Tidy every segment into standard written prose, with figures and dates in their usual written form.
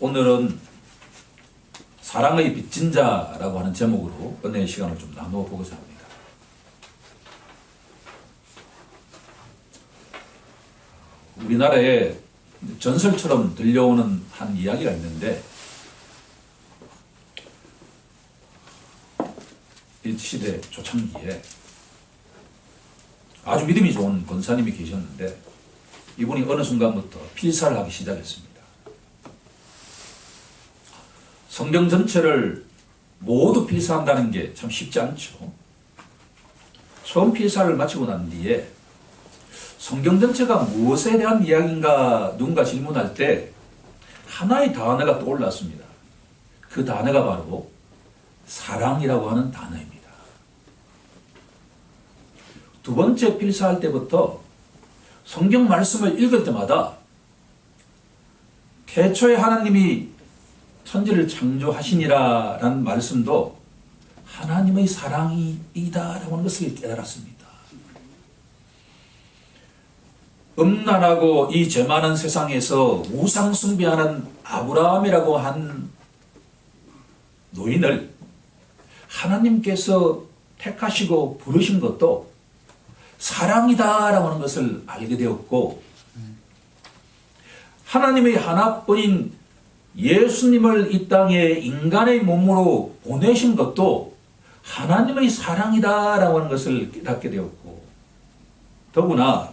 오늘은 사랑의 빚진 자라고 하는 제목으로 은혜의 시간을 좀 나누어 보고자 합니다. 우리나라에 전설처럼 들려오는 한 이야기가 있는데, 이 시대 초창기에 아주 믿음이 좋은 권사님이 계셨는데, 이분이 어느 순간부터 필사를 하기 시작했습니다. 성경 전체를 모두 필사한다는 게 참 쉽지 않죠. 처음 필사를 마치고 난 뒤에 성경 전체가 무엇에 대한 이야기인가 누군가 질문할 때 하나의 단어가 떠올랐습니다. 그 단어가 바로 사랑이라고 하는 단어입니다. 두 번째 필사할 때부터 성경 말씀을 읽을 때마다 태초에 하나님이 천지를 창조하시니라 라는 말씀도 하나님의 사랑이다라고 하는 것을 깨달았습니다. 음란하고 이 죄 많은 세상에서 우상 숭배하는 아브라함이라고 한 노인을 하나님께서 택하시고 부르신 것도 사랑이다라고 하는 것을 알게 되었고, 하나님의 하나뿐인 예수님을 이 땅에 인간의 몸으로 보내신 것도 하나님의 사랑이다라고 하는 것을 깨닫게 되었고, 더구나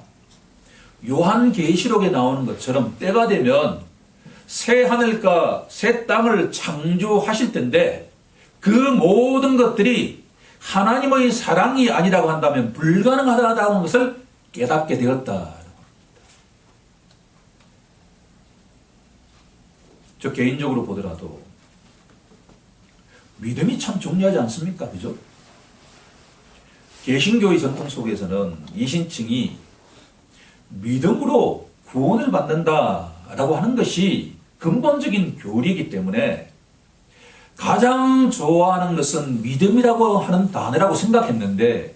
요한계시록에 나오는 것처럼 때가 되면 새 하늘과 새 땅을 창조하실 텐데 그 모든 것들이 하나님의 사랑이 아니라고 한다면 불가능하다는 것을 깨닫게 되었다. 저 개인적으로 보더라도 믿음이 참 중요하지 않습니까? 그죠? 개신교의 전통 속에서는 이신층이 믿음으로 구원을 받는다라고 하는 것이 근본적인 교리이기 때문에 가장 좋아하는 것은 믿음이라고 하는 단어라고 생각했는데,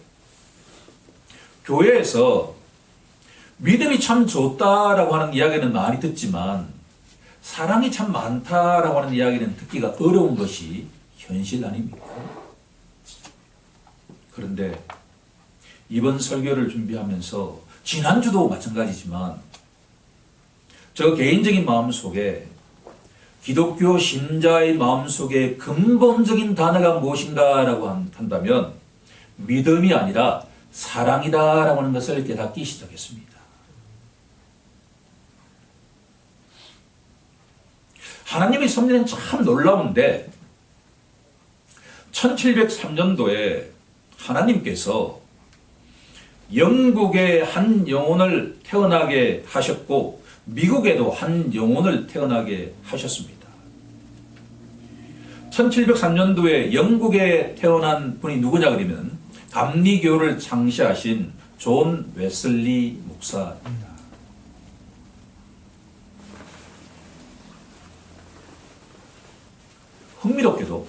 교회에서 믿음이 참 좋다라고 하는 이야기는 많이 듣지만 사랑이 참 많다라고 하는 이야기는 듣기가 어려운 것이 현실 아닙니까? 그런데 이번 설교를 준비하면서 지난주도 마찬가지지만 저 개인적인 마음속에 기독교 신자의 마음속에 근본적인 단어가 무엇인가라고 한다면 믿음이 아니라 사랑이다라고 하는 것을 깨닫기 시작했습니다. 하나님의 섭리는 참 놀라운데 1703년도에 하나님께서 영국에 한 영혼을 태어나게 하셨고 미국에도 한 영혼을 태어나게 하셨습니다. 1703년도에 영국에 태어난 분이 누구냐 그러면 감리교를 창시하신 존 웨슬리 목사입니다. 흥미롭게도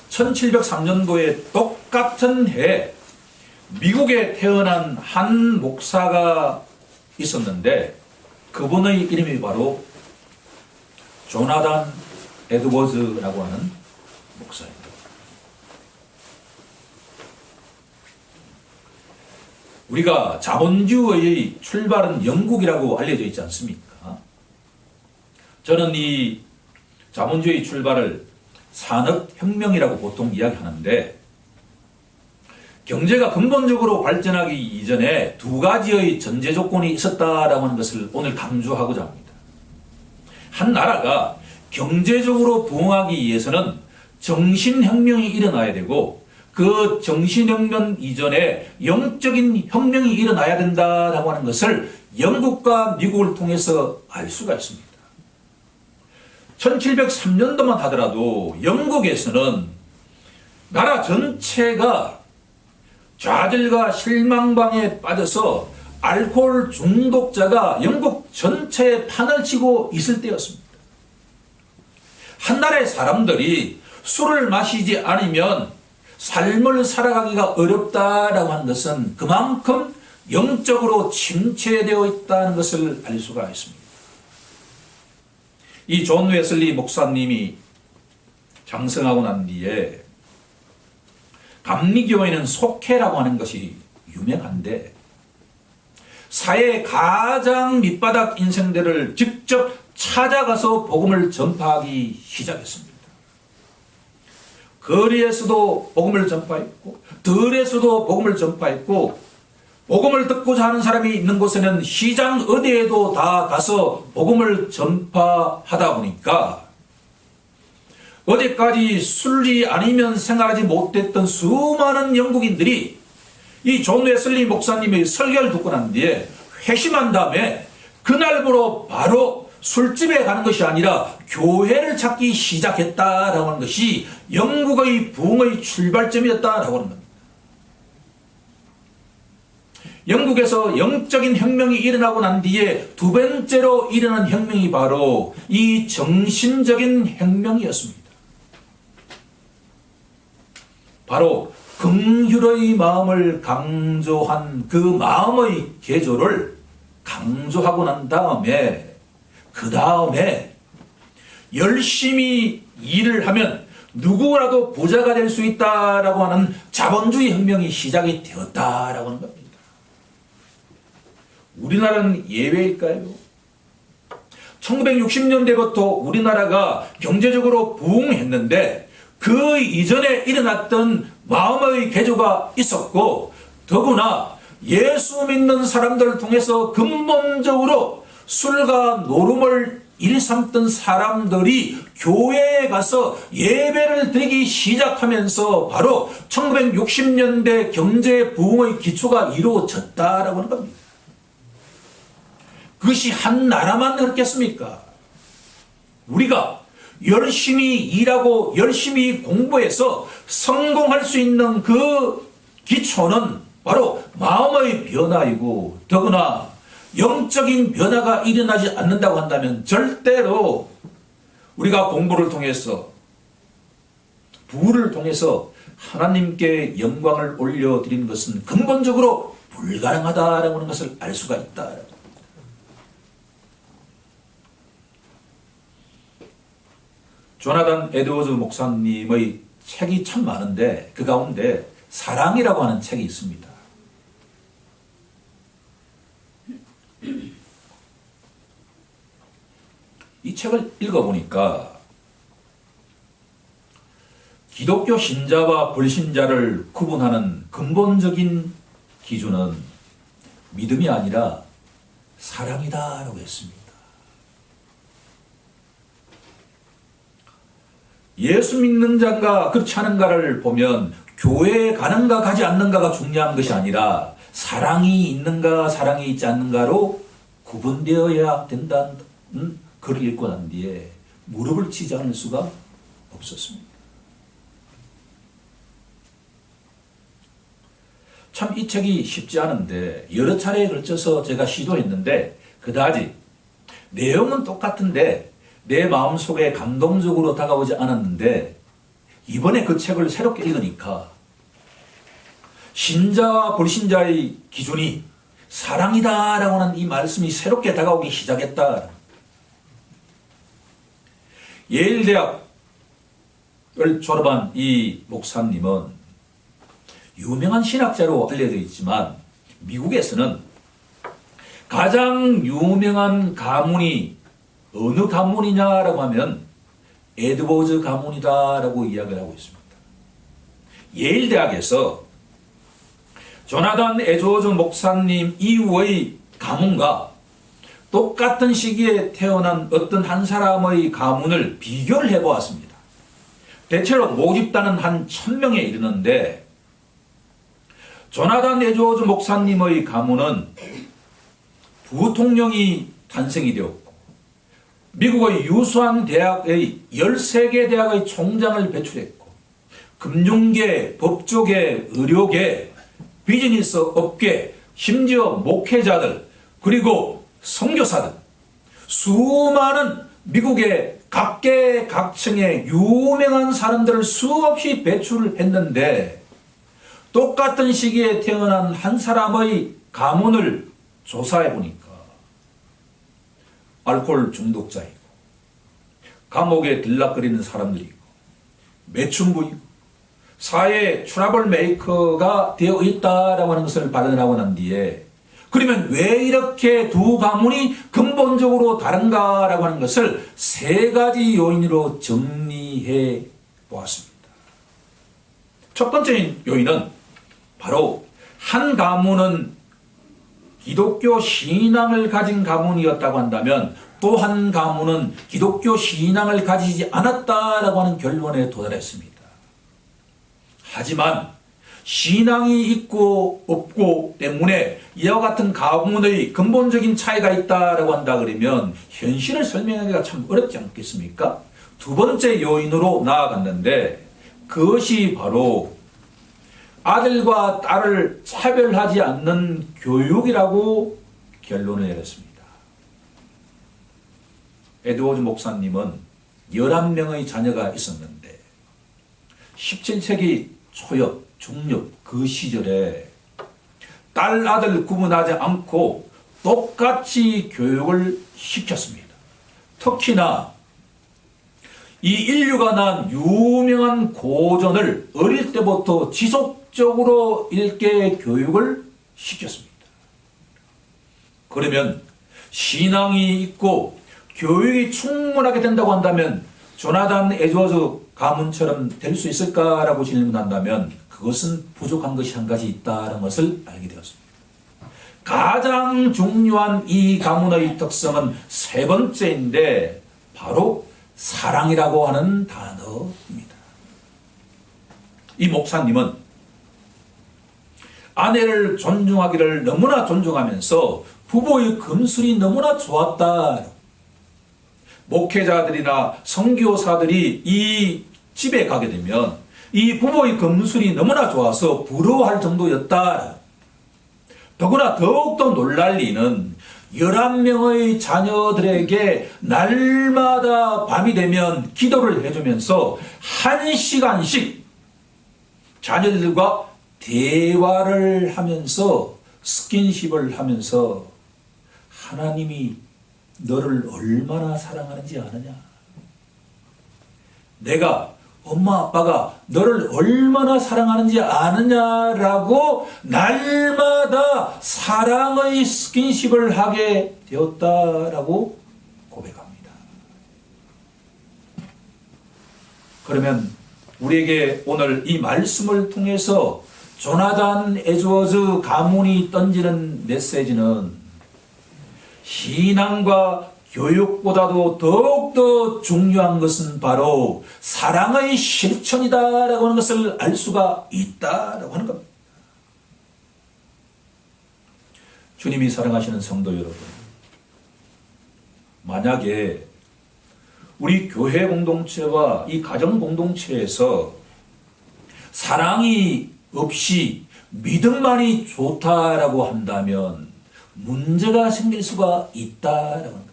1703년도에 똑같은 해에 미국에 태어난 한 목사가 있었는데 그분의 이름이 바로 조나단 에드워즈라고 하는 목사입니다. 우리가 자본주의의 출발은 영국이라고 알려져 있지 않습니까? 저는 이 자본주의 출발을 산업혁명이라고 보통 이야기하는데, 경제가 근본적으로 발전하기 이전에 두 가지의 전제 조건이 있었다라고 하는 것을 오늘 강조하고자 합니다. 한 나라가 경제적으로 부흥하기 위해서는 정신혁명이 일어나야 되고, 그 정신혁명 이전에 영적인 혁명이 일어나야 된다라고 하는 것을 영국과 미국을 통해서 알 수가 있습니다. 1703년도만 하더라도 영국에서는 나라 전체가 좌절과 실망방에 빠져서 알코올 중독자가 영국 전체에 판을 치고 있을 때였습니다. 한 나라의 사람들이 술을 마시지 않으면 삶을 살아가기가 어렵다라고 하는 것은 그만큼 영적으로 침체되어 있다는 것을 알 수가 있습니다. 이 존 웨슬리 목사님이 장성하고 난 뒤에 감리교에는 속회라고 하는 것이 유명한데 사회의 가장 밑바닥 인생들을 직접 찾아가서 복음을 전파하기 시작했습니다. 거리에서도 복음을 전파했고 들에서도 복음을 전파했고 복음을 듣고자 하는 사람이 있는 곳에는 시장 어디에도 다 가서 복음을 전파하다 보니까 어제까지 순리 아니면 생활하지 못했던 수많은 영국인들이 이 존 웨슬리 목사님의 설교를 듣고 난 뒤에 회심한 다음에 그날부로 바로 술집에 가는 것이 아니라 교회를 찾기 시작했다라고 하는 것이 영국의 부흥의 출발점이었다라고 하는 겁니다. 영국에서 영적인 혁명이 일어나고 난 뒤에 두 번째로 일어난 혁명이 바로 이 정신적인 혁명이었습니다. 바로 긍휼의 마음을 강조한 그 마음의 개조를 강조하고 난 다음에 그 다음에 열심히 일을 하면 누구라도 부자가 될 수 있다라고 하는 자본주의 혁명이 시작이 되었다라고 하는 겁니다. 우리나라는 예외일까요? 1960년대부터 우리나라가 경제적으로 부흥했는데 그 이전에 일어났던 마음의 개조가 있었고 더구나 예수 믿는 사람들을 통해서 근본적으로 술과 노름을 일삼던 사람들이 교회에 가서 예배를 드리기 시작하면서 바로 1960년대 경제 부흥의 기초가 이루어졌다라고 하는 겁니다. 그것이 한 나라만 그렇겠습니까? 우리가 열심히 일하고 열심히 공부해서 성공할 수 있는 그 기초는 바로 마음의 변화이고 더구나 영적인 변화가 일어나지 않는다고 한다면 절대로 우리가 공부를 통해서 부를 통해서 하나님께 영광을 올려드리는 것은 근본적으로 불가능하다라고 하는 것을 알 수가 있다. 조나단 에드워즈 목사님의 책이 참 많은데 그 가운데 사랑이라고 하는 책이 있습니다. 이 책을 읽어보니까 기독교 신자와 불신자를 구분하는 근본적인 기준은 믿음이 아니라 사랑이다라고 했습니다. 예수 믿는 자인가 그렇지 않은가를 보면 교회에 가는가 가지 않는가가 중요한 것이 아니라 사랑이 있는가 사랑이 있지 않는가로 구분되어야 된다는 글을 읽고 난 뒤에 무릎을 치지 않을 수가 없었습니다. 참 이 책이 쉽지 않은데 여러 차례에 걸쳐서 제가 시도했는데 그다지 내용은 똑같은데 내 마음속에 감동적으로 다가오지 않았는데 이번에 그 책을 새롭게 읽으니까 신자와 불신자의 기준이 사랑이다라고 하는 이 말씀이 새롭게 다가오기 시작했다. 예일대학을 졸업한 이 목사님은 유명한 신학자로 알려져 있지만 미국에서는 가장 유명한 가문이 어느 가문이냐라고 하면 에드워즈 가문이다라고 이야기를 하고 있습니다. 예일 대학에서 조나단 에드워즈 목사님 이후의 가문과 똑같은 시기에 태어난 어떤 한 사람의 가문을 비교를 해보았습니다. 대체로 모집단은 한 1000명에 이르는데 조나단 에드워즈 목사님의 가문은 부통령이 탄생이 되었고 미국의 유수한 대학의 13개 대학의 총장을 배출했고 금융계, 법조계, 의료계, 비즈니스 업계, 심지어 목회자들 그리고 선교사들 수많은 미국의 각계각층의 유명한 사람들을 수없이 배출을 했는데 똑같은 시기에 태어난 한 사람의 가문을 조사해 보니까 알코올 중독자이고 감옥에 들락거리는 사람들이 있고 매춘부이고 사회 트러블 메이커가 되어 있다라고 하는 것을 발견하고 난 뒤에 그러면 왜 이렇게 두 가문이 근본적으로 다른가라고 하는 것을 세 가지 요인으로 정리해 보았습니다. 첫 번째 요인은 바로 한 가문은 기독교 신앙을 가진 가문이었다고 한다면 또 한 가문은 기독교 신앙을 가지지 않았다라고 하는 결론에 도달했습니다. 하지만 신앙이 있고 없고 때문에 이와 같은 가문의 근본적인 차이가 있다라고 한다 그러면 현실을 설명하기가 참 어렵지 않겠습니까? 두 번째 요인으로 나아갔는데 그것이 바로 아들과 딸을 차별하지 않는 교육이라고 결론을 내렸습니다. 에드워드 목사님은 11명의 자녀가 있었는데 17세기 초엽, 중엽 그 시절에 딸, 아들 구분하지 않고 똑같이 교육을 시켰습니다. 특히나 이 인류가 난 유명한 고전을 어릴 때부터 지속적으로 읽게 교육을 시켰습니다. 그러면 신앙이 있고 교육이 충분하게 된다고 한다면 조나단 에드워즈 가문처럼 될 수 있을까라고 질문한다면 그것은 부족한 것이 한 가지 있다는 것을 알게 되었습니다. 가장 중요한 이 가문의 특성은 세 번째인데 바로 사랑이라고 하는 단어입니다. 이 목사님은 아내를 존중하기를 너무나 존중하면서 부부의 금술이 너무나 좋았다. 목회자들이나 선교사들이 이 집에 가게 되면 이 부부의 금술이 너무나 좋아서 부러워할 정도였다. 더구나 더욱더 놀랄 리는 11명의 자녀들에게 날마다 밤이 되면 기도를 해주면서 1시간씩 자녀들과 대화를 하면서 스킨십을 하면서 하나님이 너를 얼마나 사랑하는지 아느냐? 내가 엄마 아빠가 너를 얼마나 사랑하는지 아느냐라고 날마다 사랑의 스킨십을 하게 되었다라고 고백합니다. 그러면 우리에게 오늘 이 말씀을 통해서 조나단 에드워즈 가문이 던지는 메시지는 신앙과 교육보다도 더욱더 중요한 것은 바로 사랑의 실천이다라고 하는 것을 알 수가 있다라고 하는 겁니다. 주님이 사랑하시는 성도 여러분, 만약에 우리 교회 공동체와 이 가정 공동체에서 사랑이 없이 믿음만이 좋다라고 한다면 문제가 생길 수가 있다라고 합니다.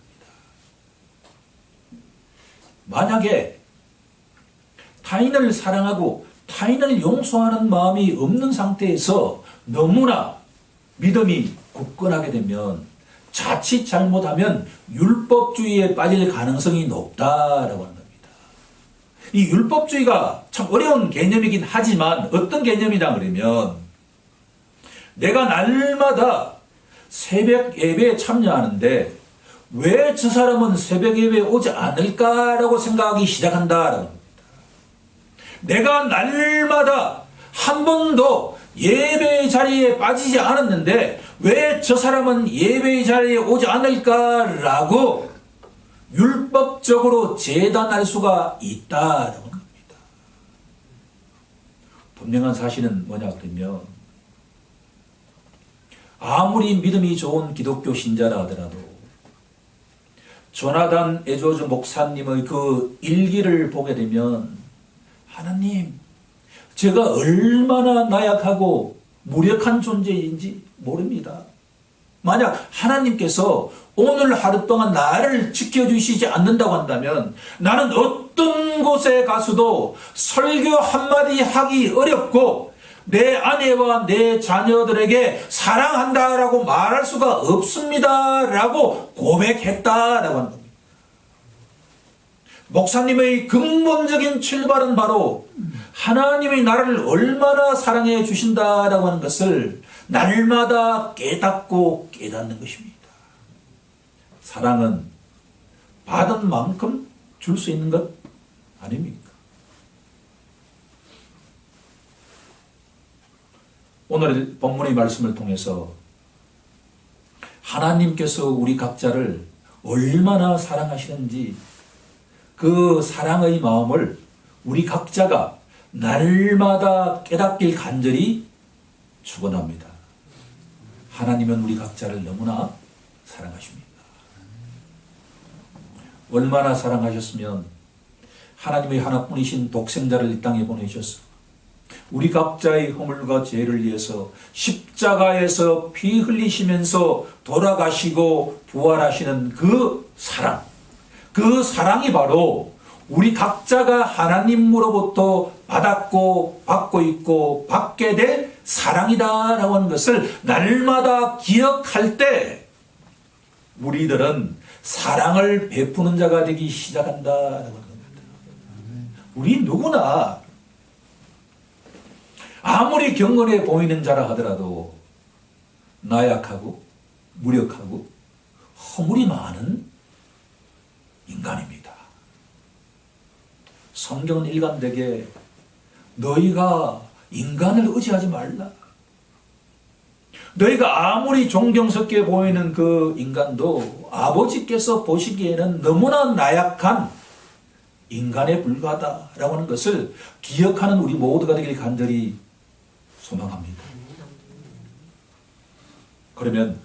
만약에 타인을 사랑하고 타인을 용서하는 마음이 없는 상태에서 너무나 믿음이 굳건하게 되면 자칫 잘못하면 율법주의에 빠질 가능성이 높다라고 하는 겁니다. 이 율법주의가 참 어려운 개념이긴 하지만 어떤 개념이냐 그러면 내가 날마다 새벽 예배에 참여하는데 왜 저 사람은 새벽 예배에 오지 않을까라고 생각하기 시작한다라는 겁니다. 내가 날마다 한 번도 예배의 자리에 빠지지 않았는데 왜 저 사람은 예배의 자리에 오지 않을까라고 율법적으로 재단할 수가 있다라는 겁니다. 분명한 사실은 뭐냐 그러면 아무리 믿음이 좋은 기독교 신자라 하더라도 조나단 에드워즈 목사님의 그 일기를 보게 되면 하나님, 제가 얼마나 나약하고 무력한 존재인지 모릅니다. 만약 하나님께서 오늘 하루 동안 나를 지켜주시지 않는다고 한다면 나는 어떤 곳에 가서도 설교 한마디 하기 어렵고 내 아내와 내 자녀들에게 사랑한다라고 말할 수가 없습니다라고 고백했다라고 하는 겁니다. 목사님의 근본적인 출발은 바로 하나님의 나를 얼마나 사랑해 주신다라고 하는 것을 날마다 깨닫고 깨닫는 것입니다. 사랑은 받은 만큼 줄 수 있는 것 아닙니까? 오늘 본문의 말씀을 통해서 하나님께서 우리 각자를 얼마나 사랑하시는지 그 사랑의 마음을 우리 각자가 날마다 깨닫길 간절히 축원합니다. 하나님은 우리 각자를 너무나 사랑하십니다. 얼마나 사랑하셨으면 하나님의 하나뿐이신 독생자를 이 땅에 보내셔서 우리 각자의 허물과 죄를 위해서 십자가에서 피 흘리시면서 돌아가시고 부활하시는 그 사랑, 그 사랑이 바로 우리 각자가 하나님으로부터 받았고 받고 있고 받게 될 사랑이다라고 하는 것을 날마다 기억할 때 우리들은 사랑을 베푸는 자가 되기 시작한다라고 하는 겁니다. 우리 누구나 아무리 경건해 보이는 자라 하더라도 나약하고 무력하고 허물이 많은 인간입니다. 성경은 일관되게 너희가 인간을 의지하지 말라. 너희가 아무리 존경스럽게 보이는 그 인간도 아버지께서 보시기에는 너무나 나약한 인간에 불과하다라고 하는 것을 기억하는 우리 모두가 되길 간절히 소망합니다. 그러면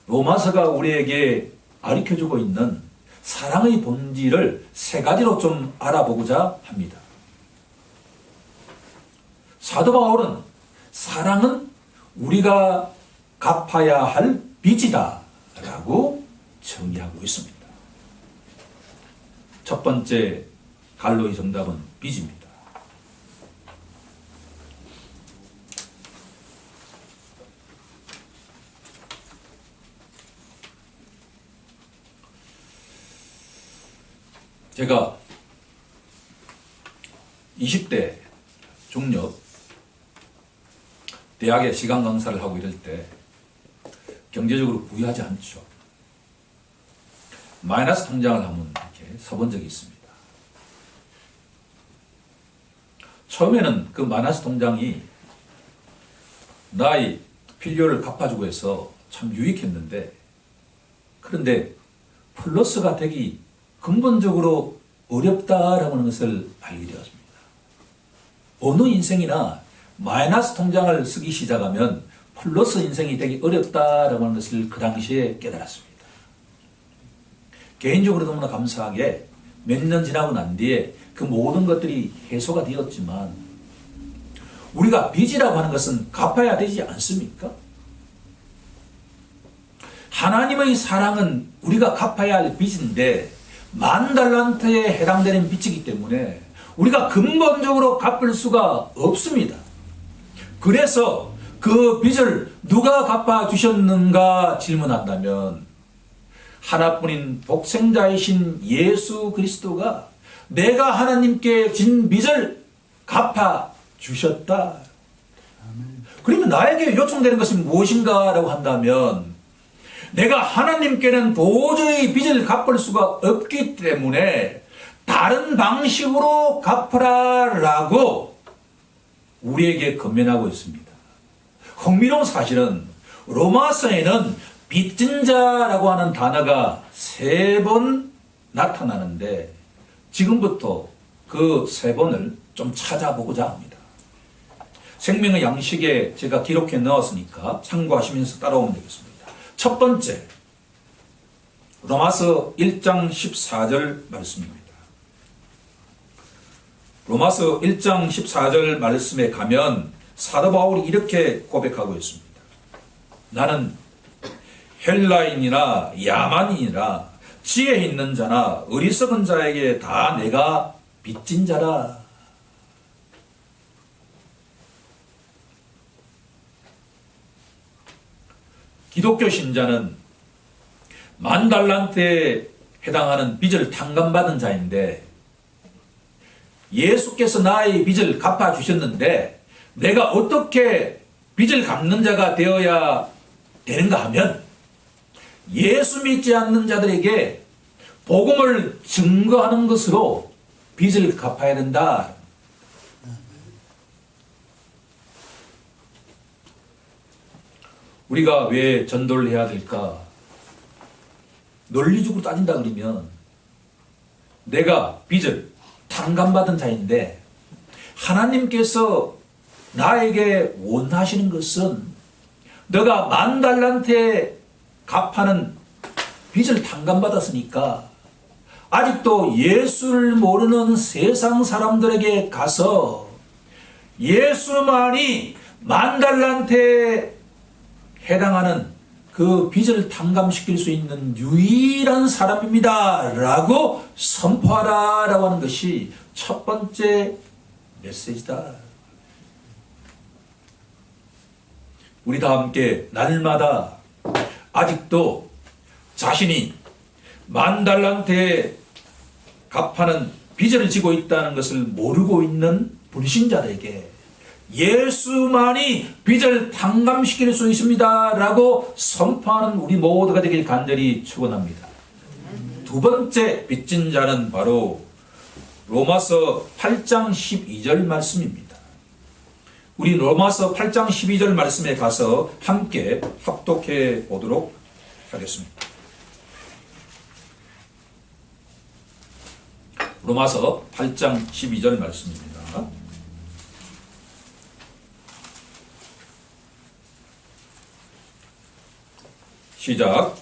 로마서가 우리에게 가르쳐주고 있는 사랑의 본질을 세 가지로 좀 알아보고자 합니다. 사도 바울은 사랑은 우리가 갚아야 할 빚이다 라고 정의하고 있습니다. 첫 번째 갈로의 정답은 빚입니다. 제가 20대 중력 대학에 시간 강사를 하고 이럴 때 경제적으로 부유하지 않죠. 마이너스 통장을 한번 이렇게 써본 적이 있습니다. 처음에는 그 마이너스 통장이 나의 필요를 갚아주고 해서 참 유익했는데, 그런데 플러스가 되기 근본적으로 어렵다라고 하는 것을 알게 되었습니다. 어느 인생이나 마이너스 통장을 쓰기 시작하면 플러스 인생이 되기 어렵다라고 하는 것을 그 당시에 깨달았습니다. 개인적으로 너무나 감사하게 몇 년 지나고 난 뒤에 그 모든 것들이 해소가 되었지만, 우리가 빚이라고 하는 것은 갚아야 되지 않습니까? 하나님의 사랑은 우리가 갚아야 할 빚인데 10,000달란트에 해당되는 빚이기 때문에 우리가 근본적으로 갚을 수가 없습니다. 그래서 그 빚을 누가 갚아주셨는가 질문한다면 하나뿐인 독생자이신 예수 그리스도가 내가 하나님께 진 빚을 갚아주셨다. 그러면 나에게 요청되는 것이 무엇인가 라고 한다면, 내가 하나님께는 도저히 빚을 갚을 수가 없기 때문에 다른 방식으로 갚으라 라고 우리에게 권면하고 있습니다. 흥미로운 사실은 로마서에는 빚진 자라고 하는 단어가 3번 나타나는데, 지금부터 그 3번을 좀 찾아보고자 합니다. 생명의 양식에 제가 기록해 넣었으니까 참고하시면서 따라오면 되겠습니다. 첫 번째, 로마서 1장 14절 말씀입니다. 로마서 1장 14절 말씀에 가면 사도 바울이 이렇게 고백하고 있습니다. 나는 헬라인이나 야만인이나 지혜 있는 자나 어리석은 자에게 다 내가 빚진 자라. 기독교 신자는 10,000달란트에 해당하는 빚을 탕감받은 자인데 예수께서 나의 빚을 갚아주셨는데 내가 어떻게 빚을 갚는 자가 되어야 되는가 하면 예수 믿지 않는 자들에게 복음을 증거하는 것으로 빚을 갚아야 된다. 우리가 왜 전도를 해야 될까? 논리적으로 따진다 그러면 내가 빚을 탕감받은 자인데 하나님께서 나에게 원하시는 것은 너가 10,000달란트에 갚아는 빚을 탕감받았으니까 아직도 예수를 모르는 세상 사람들에게 가서 예수만이 10,000달란트에 해당하는 그 빚을 탕감시킬 수 있는 유일한 사람입니다 라고 선포하라 라고 하는 것이 첫 번째 메시지다. 우리 다 함께 날마다 아직도 자신이 10,000달란트에 갚아는 빚을 지고 있다는 것을 모르고 있는 불신자들에게 예수만이 빚을 탕감시킬 수 있습니다 라고 선포하는 우리 모두가 되길 간절히 축원합니다. 두 번째 빚진 자는 바로 로마서 8장 12절 말씀입니다. 우리 로마서 8장 12절 말씀에 가서 함께 합독해 보도록 하겠습니다. 로마서 8장 12절 말씀입니다. 시작.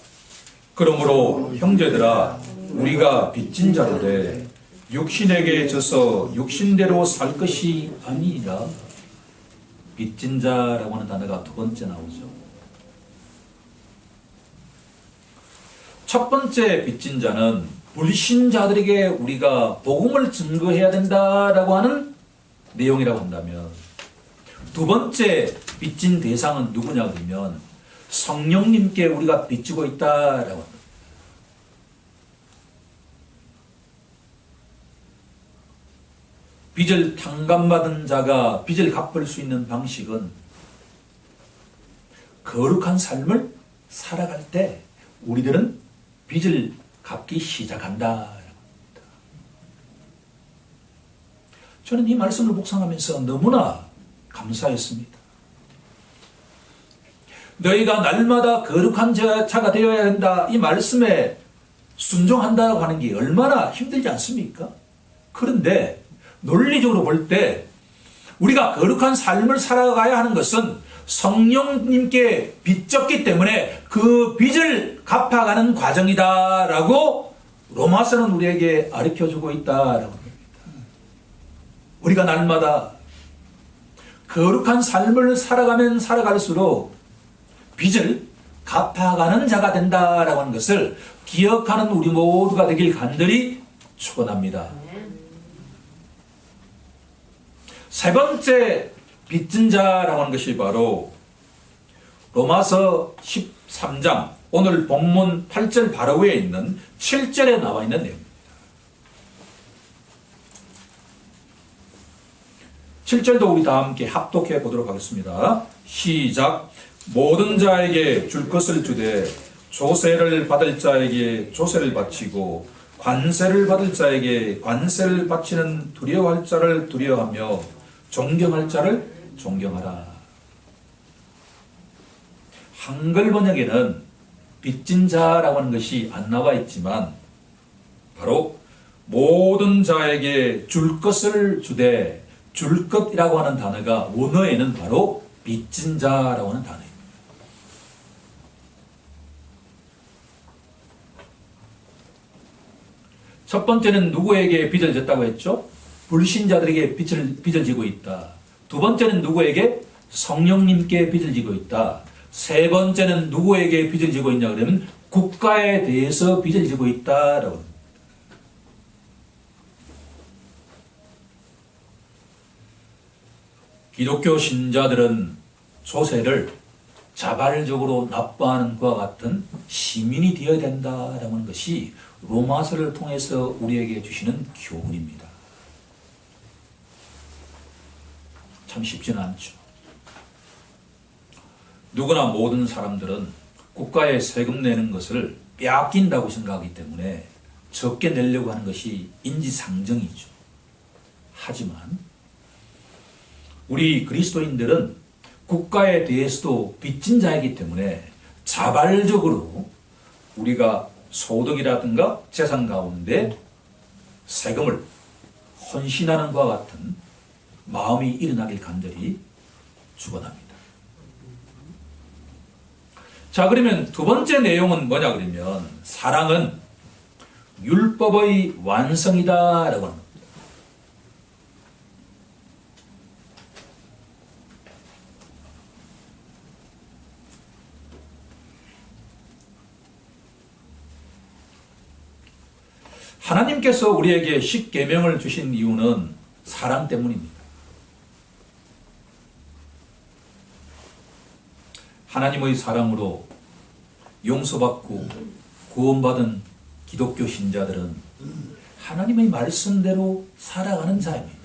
그러므로 형제들아 우리가 빚진 자로되 육신에게 져서 육신대로 살 것이 아니니라. 빚진 자라고 하는 단어가 두 번째 나오죠. 첫 번째 빚진 자는 불신자들에게 우리가 복음을 증거해야 된다라고 하는 내용이라고 한다면, 두 번째 빚진 대상은 누구냐 그러면 성령님께 우리가 빚지고 있다라고 합니다. 빚을 탕감받은 자가 빚을 갚을 수 있는 방식은 거룩한 삶을 살아갈 때 우리들은 빚을 갚기 시작한다. 저는 이 말씀을 묵상하면서 너무나 감사했습니다. 너희가 날마다 거룩한 자가 되어야 한다. 이 말씀에 순종한다고 하는 게 얼마나 힘들지 않습니까? 그런데 논리적으로 볼 때 우리가 거룩한 삶을 살아가야 하는 것은 성령님께 빚졌기 때문에 그 빚을 갚아가는 과정이다라고 로마서는 우리에게 가르쳐주고 있다라고 합니다. 우리가 날마다 거룩한 삶을 살아가면 살아갈수록 빚을 갚아가는 자가 된다라고 하는 것을 기억하는 우리 모두가 되길 간절히 축원합니다. 세 번째 빚진 자라고 하는 것이 바로 로마서 13장 오늘 본문 8절 바로 위에 있는 7절에 나와 있는 내용입니다. 7절도 우리 다 함께 합독해 보도록 하겠습니다. 시작. 모든 자에게 줄 것을 주되 조세를 받을 자에게 조세를 바치고 관세를 받을 자에게 관세를 바치는 두려워할 자를 두려워하며 존경할 자를 존경하라. 한글 번역에는 빚진 자라고 하는 것이 안 나와 있지만 바로 모든 자에게 줄 것을 주되 줄 것이라고 하는 단어가 원어에는 바로 빚진 자라고 하는 단어입니다. 첫 번째는 누구에게 빚을 졌다고 했죠? 불신자들에게 빚을 지고 있다. 두 번째는 누구에게? 성령님께 빚을 지고 있다. 세 번째는 누구에게 빚을 지고 있냐 그러면 국가에 대해서 빚을 지고 있다라고 합니다. 기독교 신자들은 조세를 자발적으로 나빠하는 것과 같은 시민이 되어야 된다라는 것이 로마서를 통해서 우리에게 주시는 교훈입니다. 참 쉽지는 않죠. 누구나 모든 사람들은 국가에 세금 내는 것을 빼앗긴다고 생각하기 때문에 적게 내려고 하는 것이 인지상정이죠. 하지만 우리 그리스도인들은 국가에 대해서도 빚진 자이기 때문에 자발적으로 우리가 소득이라든가 재산 가운데 세금을 헌신하는 것과 같은 마음이 일어나길 간절히 축원합니다. 자, 그러면 두 번째 내용은 뭐냐 그러면 사랑은 율법의 완성이다라고 합니다. 하나님께서 우리에게 십계명을 주신 이유는 사랑 때문입니다. 하나님의 사랑으로 용서받고 구원받은 기독교 신자들은 하나님의 말씀대로 살아가는 자입니다.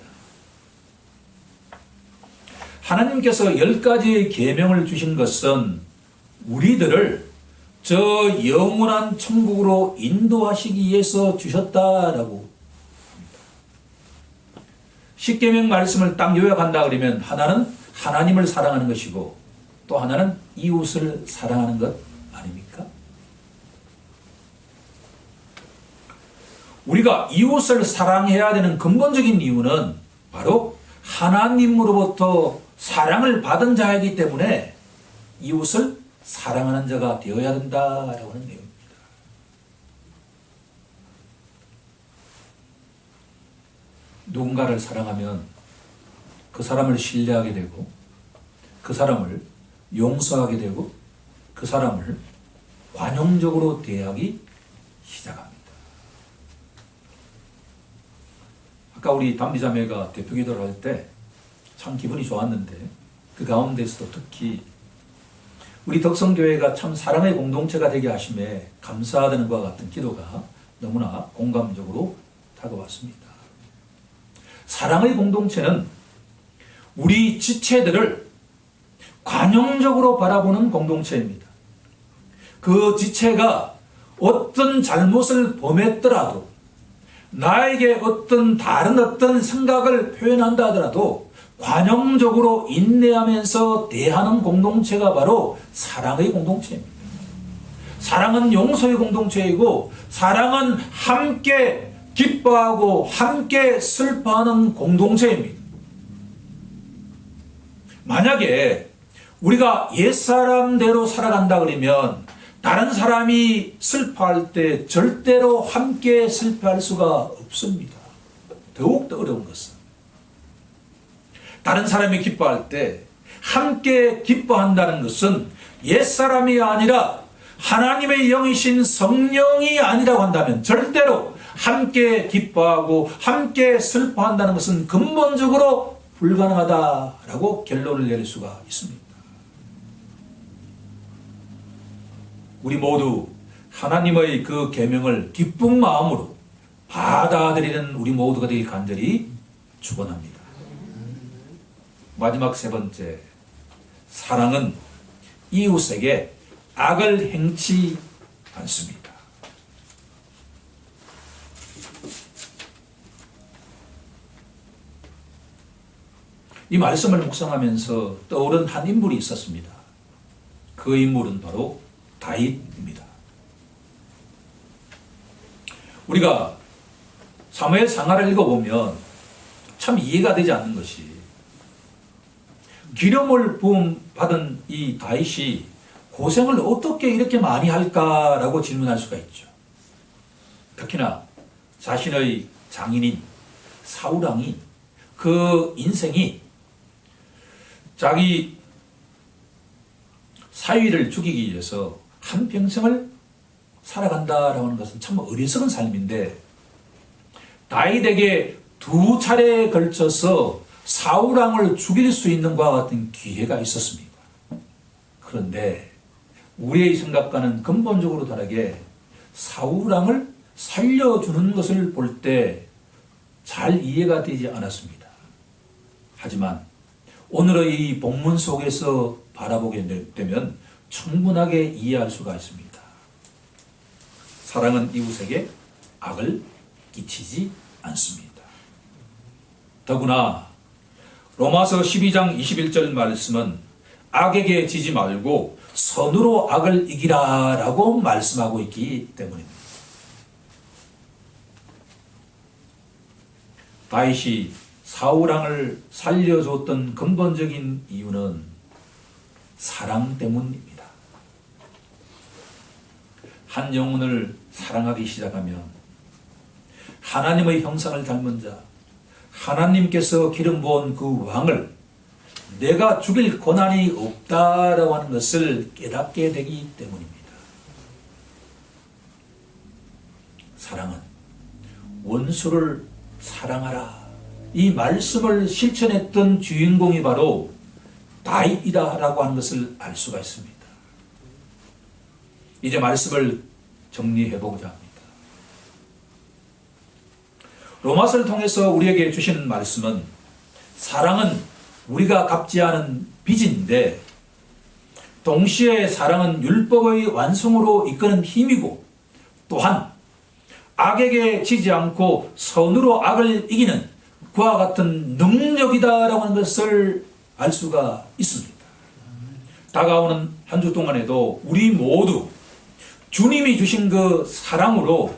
하나님께서 10가지의 계명을 주신 것은 우리들을 저 영원한 천국으로 인도하시기 위해서 주셨다라고 합니다. 십계명 말씀을 딱 요약한다 그러면 하나는 하나님을 사랑하는 것이고 또 하나는 이웃을 사랑하는 것 아닙니까? 우리가 이웃을 사랑해야 되는 근본적인 이유는 바로 하나님으로부터 사랑을 받은 자이기 때문에 이웃을 사랑하는 자가 되어야 된다라고 하는 내용입니다. 누군가를 사랑하면 그 사람을 신뢰하게 되고 그 사람을 용서하게 되고 그 사람을 관용적으로 대하기 시작합니다. 아까 우리 담비자매가 대표기도를 할 때 참 기분이 좋았는데 그 가운데서도 특히 우리 덕성교회가 참 사랑의 공동체가 되게 하심에 감사하다는 것과 같은 기도가 너무나 공감적으로 다가왔습니다. 사랑의 공동체는 우리 지체들을 관용적으로 바라보는 공동체입니다. 그 지체가 어떤 잘못을 범했더라도 나에게 다른 어떤 생각을 표현한다 하더라도 관용적으로 인내하면서 대하는 공동체가 바로 사랑의 공동체입니다. 사랑은 용서의 공동체이고 사랑은 함께 기뻐하고 함께 슬퍼하는 공동체입니다. 만약에 우리가 옛사람대로 살아간다 그러면 다른 사람이 슬퍼할 때 절대로 함께 슬퍼할 수가 없습니다. 더욱더 어려운 것은 다른 사람이 기뻐할 때 함께 기뻐한다는 것은 옛사람이 아니라 하나님의 영이신 성령이 아니라고 한다면 절대로 함께 기뻐하고 함께 슬퍼한다는 것은 근본적으로 불가능하다라고 결론을 내릴 수가 있습니다. 우리 모두 하나님의 그 계명을 기쁜 마음으로 받아들이는 우리 모두가 되길 간절히 축원합니다. 마지막 세 번째, 사랑은 이웃에게 악을 행치 않습니다. 이 말씀을 묵상하면서 떠오른 한 인물이 있었습니다. 그 인물은 바로 다윗입니다. 우리가 사무엘 상하를 읽어보면 참 이해가 되지 않는 것이 기름을 부음 받은 이 다윗이 고생을 어떻게 이렇게 많이 할까라고 질문할 수가 있죠. 특히나 자신의 장인인 사울왕이 그 인생이 자기 사위를 죽이기 위해서 한평생을 살아간다라고 하는 것은 참 어리석은 삶인데 다윗에게 2차례에 걸쳐서 사울왕을 죽일 수 있는 것과 같은 기회가 있었습니다. 그런데 우리의 생각과는 근본적으로 다르게 사울왕을 살려주는 것을 볼 때 잘 이해가 되지 않았습니다. 하지만 오늘의 이 본문 속에서 바라보게 되면 충분하게 이해할 수가 있습니다. 사랑은 이웃에게 악을 끼치지 않습니다. 더구나 로마서 12장 21절 말씀은 악에게 지지 말고 선으로 악을 이기라 라고 말씀하고 있기 때문입니다. 다윗이 사울왕을 살려줬던 근본적인 이유는 사랑 때문입니다. 한 영혼을 사랑하기 시작하면 하나님의 형상을 닮은 자, 하나님께서 기름 부은 그 왕을 내가 죽일 권한이 없다라고 하는 것을 깨닫게 되기 때문입니다. 사랑은 원수를 사랑하라. 이 말씀을 실천했던 주인공이 바로 다윗이다라고 하는 것을 알 수가 있습니다. 이제 말씀을 정리해 보고자 합니다. 로마서를 통해서 우리에게 주시는 말씀은 사랑은 우리가 갚지 않은 빚인데 동시에 사랑은 율법의 완성으로 이끄는 힘이고 또한 악에게 지지 않고 선으로 악을 이기는 그와 같은 능력이다라고 하는 것을 알 수가 있습니다. 다가오는 한 주 동안에도 우리 모두 주님이 주신 그 사랑으로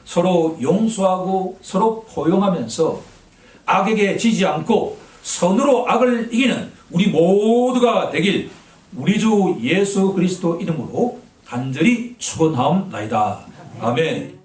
서로 용서하고 서로 포용하면서 악에게 지지 않고 선으로 악을 이기는 우리 모두가 되길 우리 주 예수 그리스도 이름으로 간절히 축원하옵나이다. 아멘.